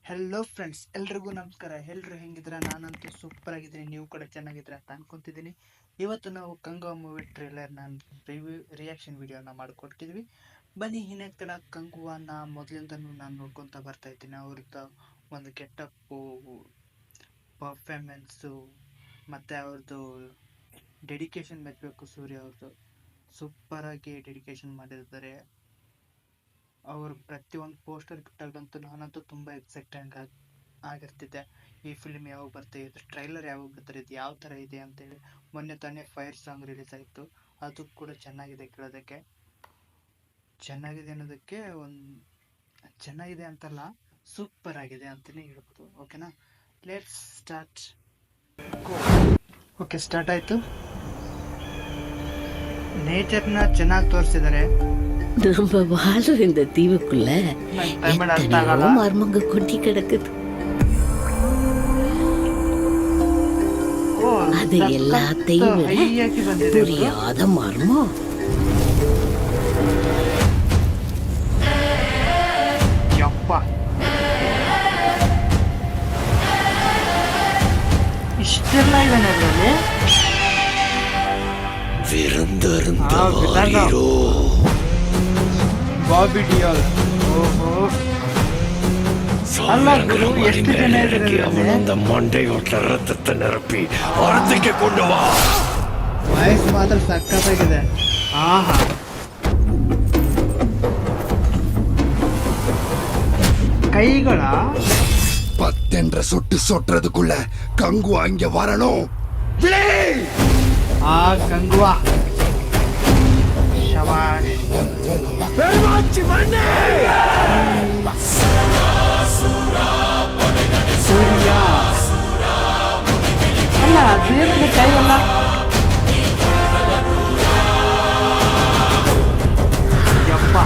Hello friends, ಎಲ್ರಿಗೂ ನಮಸ್ಕಾರ. ಎಲ್ಲರೂ ಹೆಂಗಿದ್ರ? ನಾನಂತೂ ಸೂಪರ್ ಆಗಿದ್ದೀನಿ, ನೀವು ಕೂಡ ಚೆನ್ನಾಗಿದ್ರೆ ಅಂತ ಅನ್ಕೊಂತಿದ್ದೀನಿ. ಇವತ್ತು ನಾವು ಕಂಗುವಾ ಮೂವಿ ಟ್ರೇಲರ್ ರಿಯಾಕ್ಷನ್ ವಿಡಿಯೋನ ಮಾಡಿಕೊಟ್ಟಿದ್ವಿ. ಬನ್ನಿ ಹಿನ್ನಕ್ತಡ ಕಂಗುವಾನ ಮೊದಲಿಂದನೂ ನಾನು ನೋಡ್ಕೊತ ಬರ್ತಾ ಇದ್ದೀನಿ. ಅವ್ರದ್ದು ಒಂದು ಗೆಟಪ್ಪು, ಪರ್ಫಾರ್ಮೆನ್ಸು ಮತ್ತು ಅವ್ರದ್ದು ಡೆಡಿಕೇಶನ್ ಮೆಚ್ಚಬೇಕು. ಸೂರ್ಯ ಅವ್ರದ್ದು ಸೂಪರಾಗಿ ಡೆಡಿಕೇಶನ್ ಮಾಡಿರ್ತಾರೆ. ಅವರು ಪ್ರತಿಯೊಂದು ಪೋಸ್ಟರ್ ಬಿಟ್ಟಾಗಂತೂ ನಾನಂತೂ ತುಂಬ ಎಕ್ಸೈಟೆಡ್ ಆಗಿರ್ತಿದ್ದೆ. ಈ ಫಿಲ್ಮ್ ಯಾವಾಗ ಬರ್ತಾ ಇದೆ, ಟ್ರೈಲರ್ ಯಾವಾಗ ಬರ್ತಾರೆ, ಇದು ಯಾವ ಥರ ಇದೆ ಅಂತೇಳಿ. ಮೊನ್ನೆ ತಾನೇ ಫೈರ್ ಸಾಂಗ್ ರಿಲೀಸ್ ಆಯಿತು, ಅದು ಕೂಡ ಚೆನ್ನಾಗಿದೆ. ಕೇಳೋದಕ್ಕೆ ಚೆನ್ನಾಗಿದೆ ಅನ್ನೋದಕ್ಕೆ ಚೆನ್ನಾಗಿದೆ ಅಂತಲ್ಲ, ಸೂಪರ್ ಆಗಿದೆ ಅಂತಲೇ ಹೇಳ್ಬೋದು. ಓಕೆನಾ, ಲೆಟ್ಸ್ ಸ್ಟಾರ್ಟ್. ಓಕೆ, ಸ್ಟಾರ್ಟ್ ಆಯಿತು. ನೇಚರ್ನ ಚೆನ್ನಾಗಿ ತೋರಿಸಿದ್ದಾರೆ. நம்ம வாழ்ற இந்த தீவுக்குள்ள எத்தனையோ மர்மங்க கொட்டி கிடக்குது. அது எல்லாத்தையும் புரியாத மர்மம். ಇಷ್ಟೆಲ್ಲ ಇದೆ ಅದರಲ್ಲಿ. ಬಾಬಿ ಡಿಯೋಲ್, ಓಹೋ, ಅಲ್ಲ ಗುರು, ಎಷ್ಟು ಜನ ಅವನೊಂದ ಮಂಡೆಯೊಟ್ಟ ರಕ್ತ ನಿರಪಿ ಹೊರತಕ್ಕೆ ಕೊಂಡು ಬಾ. ವಾಯ್ಸ್ ಮಾತ್ರ ಸಕ್ಕತ್ತಾಗಿದೆ. ಆಹಾ, கைகள பத்தென்ற சொட்டு சொட்டுறதுக்குள்ள கங்குவா இங்க வரணும். கங்குவா ಶಬಾಷ್. பெருமாச்சி மண்ணே, ಸೂರ್ಯ ಅಲ್ಲ, ದೇವ್ರ ಕೈಯಲ್ಲ. ಯಪ್ಪ,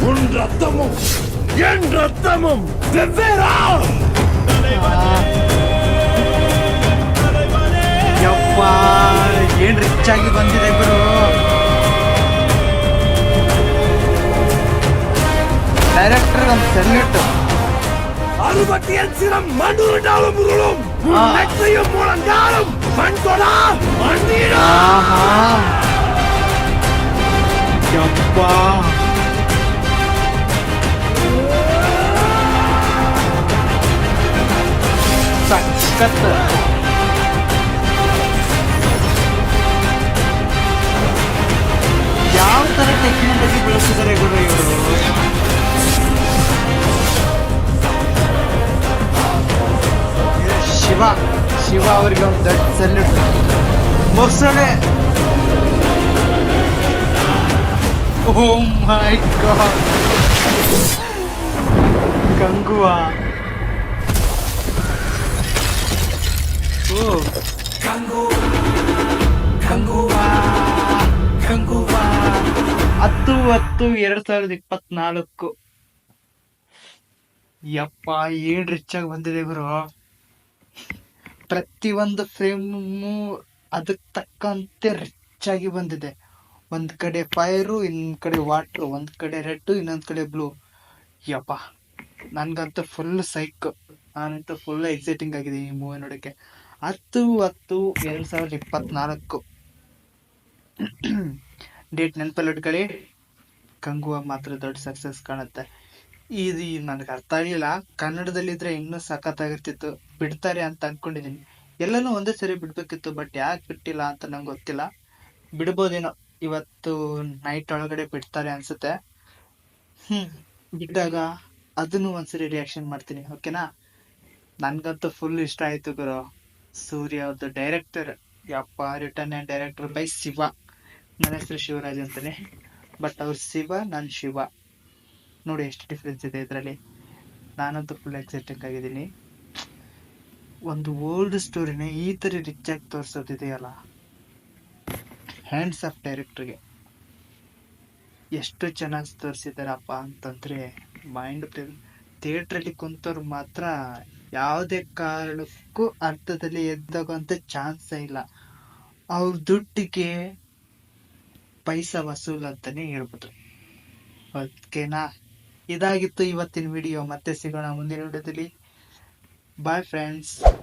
உன் ரத்தமும் என் ரத்தமும் வெவ்வேறா? ಯಪ್ಪ, ಏನ್ ರಿಚ್ ಆಗಿ ಬಂದಿದೆ ಗುರು. ಡೈರೆಕ್ಟರ್ ಒಂದು ಸೆಲ್ಯೂಟ್. அறுபட்டியன் சிரம் மண்ணுருண்டாலும் உருளும், நெத்தையும் முழங்காலும் மண் கொடா மண்ணீரா. ಯಪ್ಪ, ಸಖತ್. ಯಾವ ತರ ಟೆಕ್ನಾಲಜಿ ಬಳಸಿದ್ದಾರೆ ಗುರು ಇವರು. ಶಿವ ಅವರಿಗೆ ಒಂದು ದೊಡ್ಡ ಸೆಲ್ಯೂಟ್. ಮೊಸಳೆ, ಓ ಮೈ ಗಾಡ್, ಕಂಗುವಾ. ಓ ಕಂಗುವಾ 10/10/2024. ಯಪ್ಪ, ಏನ್ ರಿಚ್ ಆಗಿ ಬಂದಿದೆ ಗುರು. ಪ್ರತಿಯೊಂದು ಫ್ರೇಮು ಅದಕ್ಕೆ ತಕ್ಕಂತೆ ರಿಚ್ ಆಗಿ ಬಂದಿದೆ. ಒಂದ್ ಕಡೆ ಫೈರು, ಇನ್ನೊಂದ್ ಕಡೆ ವಾಟ್ರು, ಒಂದ್ ಕಡೆ ರೆಡ್, ಇನ್ನೊಂದ್ ಕಡೆ ಬ್ಲೂ. ಯಪ್ಪ, ನನ್ಗಂತೂ ಫುಲ್ ಸೈಕ್. ನಾನಂತೂ ಫುಲ್ ಎಕ್ಸೈಟಿಂಗ್ ಆಗಿದೆ ಈ ಮೂವಿ ನೋಡಕ್ಕೆ. 10/10/2024 ಡೇಟ್ ನೆನಪಲ್ಲಿ ಇಟ್ಕೊಳ್ಳಿ. ಕಂಗುವಾ ಮಾತ್ರ ದೊಡ್ಡ ಸಕ್ಸಸ್ ಕಾಣುತ್ತೆ. ಇದು ನನಗೆ ಅರ್ಥ ಆಗಲಿಲ್ಲ. ಕನ್ನಡದಲ್ಲಿದ್ರೆ ಇನ್ನೂ ಸಖತ್ತಾಗಿರ್ತಿತ್ತು. ಬಿಡ್ತಾರೆ ಅಂತ ಅನ್ಕೊಂಡಿದ್ದೀನಿ. ಎಲ್ಲನೂ ಒಂದೇ ಸರಿ ಬಿಡ್ಬೇಕಿತ್ತು, ಬಟ್ ಯಾಕೆ ಬಿಟ್ಟಿಲ್ಲ ಅಂತ ನಂಗೆ ಗೊತ್ತಿಲ್ಲ. ಬಿಡ್ಬೋದೇನೋ, ಇವತ್ತು ನೈಟ್ ಒಳಗಡೆ ಬಿಡ್ತಾರೆ ಅನ್ಸುತ್ತೆ. ಬಿಟ್ಟಾಗ ಅದನ್ನು ಒಂದ್ಸರಿ ರಿಯಾಕ್ಷನ್ ಮಾಡ್ತೀನಿ. ಓಕೆನಾ, ನನ್ಗಂತೂ ಫುಲ್ ಇಷ್ಟ ಆಯ್ತು ಗುರು. ಸೂರ್ಯ ಅವ್ರದ್ದು ಡೈರೆಕ್ಟರ್, ಯಪ್ಪ, written and director by Shiva. ನನ್ನ ಹೆಸರು ಶಿವರಾಜ್ ಅಂತಾನೆ, ಬಟ್ ಅವ್ರು ಶಿವ, ನಾನು ಶಿವ. ನೋಡಿ ಎಷ್ಟು ಡಿಫ್ರೆನ್ಸ್ ಇದೆ ಇದರಲ್ಲಿ. ನಾನಂತೂ ಫುಲ್ ಎಕ್ಸೈಟಿಂಗ್ ಆಗಿದ್ದೀನಿ. ಒಂದು ಓಲ್ಡ್ ಸ್ಟೋರಿನ ಈ ಥರ ರಿಚ್ ಆಗಿ ತೋರಿಸೋದಿದೆಯಲ್ಲ, ಹ್ಯಾಂಡ್ಸ್ ಆಫ್ ಡೈರೆಕ್ಟರ್ಗೆ. ಎಷ್ಟು ಚೆನ್ನಾಗಿ ತೋರಿಸಿದಾರಪ್ಪ ಅಂತಂದರೆ ಮೈಂಡ್ ಥಿಯೇಟ್ರಲ್ಲಿ ಕುಂತವ್ರು ಮಾತ್ರ ಯಾವುದೇ ಕಾರಣಕ್ಕೂ ಅರ್ಥದಲ್ಲಿ ಎದ್ದಾಗುವಂಥ ಚಾನ್ಸೇ ಇಲ್ಲ. ಅವ್ರ ದುಡ್ಡಿಗೆ ಪೈಸಾ ವಸೂಲ್ ಅಂತಾನೆ ಹೇಳ್ಬೋದು. ಓಕೆನಾ, ಇದಾಗಿತ್ತು ಇವತ್ತಿನ ವಿಡಿಯೋ. ಮತ್ತೆ ಸಿಗೋಣ ಮುಂದಿನ ವಿಡಿಯೋದಲ್ಲಿ. Bye friends.